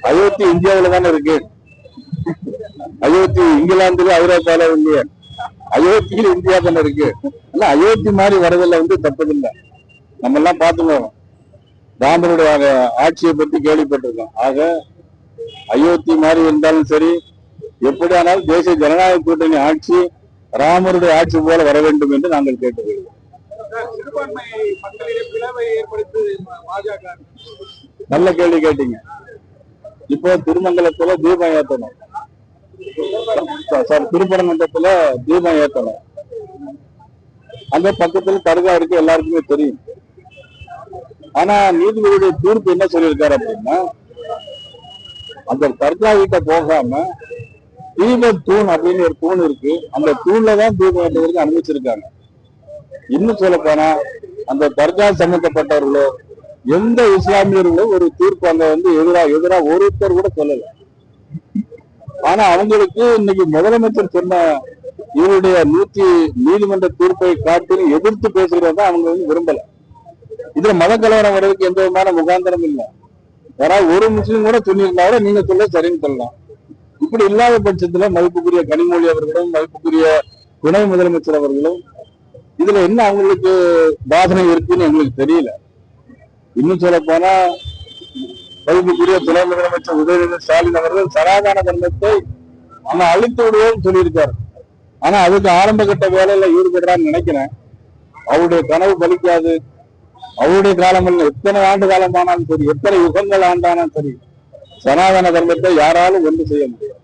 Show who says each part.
Speaker 1: அயோத்தி இந்தியாவில தானே இருக்கு. அயோத்தி இங்கிலாந்துல ஐரோப்பால இல்லையே, அயோத்தியில் இந்தியா தானே இருக்கு. அயோத்தி மாதிரி வரதில்லை தப்பதில்லை. நம்ம எல்லாம் பார்த்துக்கோம், ராமருடைய ஆட்சியை பத்தி கேள்விப்பட்டிருக்கோம். ஆக அயோத்தி மாதிரி இருந்தாலும் சரி, எப்படியானாலும் தேசிய ஜனநாயக கூட்டணி ஆட்சி ராமருடைய ஆட்சி போல வர வேண்டும் என்று நாங்கள் கேட்டுக்கொள்வோம். நல்ல கேள்வி கேட்டீங்க. இப்போ திருமங்கலத்துல தீபம் ஏற்றணும், திருப்பரங்குன்றத்துல தீபம் ஏற்றணும். அந்த பக்கத்துல தர்கா இருக்கு, எல்லாருக்குமே தெரியும். ஆனா நீதிபதியுடைய தீர்ப்பு என்ன சொல்லியிருக்காரு அப்படின்னா, அந்த தர்கா கிட்ட போகாம தீப தூண் அப்படின்னு ஒரு தூண் இருக்கு, அந்த தூண்ல தான் தீபம் ஏற்றுவதற்கு அனுமதிச்சிருக்காங்க. இன்னும் சொல்ல போனா அந்த தர்கா சம்பந்தப்பட்டவர்களோ எந்த இஸ்லாமியர்களோ ஒரு தீர்ப்பு அங்க எதிரா ஒருத்தர் கூட சொல்லல. ஆனா அவங்களுக்கு இன்னைக்கு முதலமைச்சர் சொன்ன இவருடைய நீதிமன்ற தீர்ப்பை காட்டி எதிர்த்து பேசுகிறத அவங்க விரும்பல. இதுல மத கலவரம் வர்றதுக்கு எந்த விதமான முகாந்திரம் இல்லை. யாராவது ஒரு முஸ்லீம் கூட சொல்லியிருந்தாலும் நீங்க சொல்ல சரின்னு சொல்லலாம். இப்படி இல்லாத பட்சத்துல மதிப்புக்குரிய கனிமொழி அவர்களும் மதிப்புக்குரிய துணை முதலமைச்சர் அவர்களும் இதுல என்ன அவங்களுக்கு பாதனை இருக்குன்னு எங்களுக்கு தெரியல. இன்னும் சொல்ல போனா மதிப்புக்குரிய துணை முதலமைச்சர் உதயநிதி ஸ்டாலின் அவர்கள் சனாதன தர்மத்தை நம்ம அழித்து விடுவோம் சொல்லியிருக்காரு. ஆனா அதுக்கு ஆரம்ப கட்ட வேலையில ஈடுபடுறான்னு நினைக்கிறேன். அவருடைய கனவு பலிக்காது. அவருடைய காலம் இல்லை, எத்தனை ஆண்டு காலம் ஆனாலும் சரி, எத்தனை யுகங்கள் ஆண்டானாலும் சரி, சனாதன தர்மத்தை யாராலும் ஒன்று செய்ய முடியாது.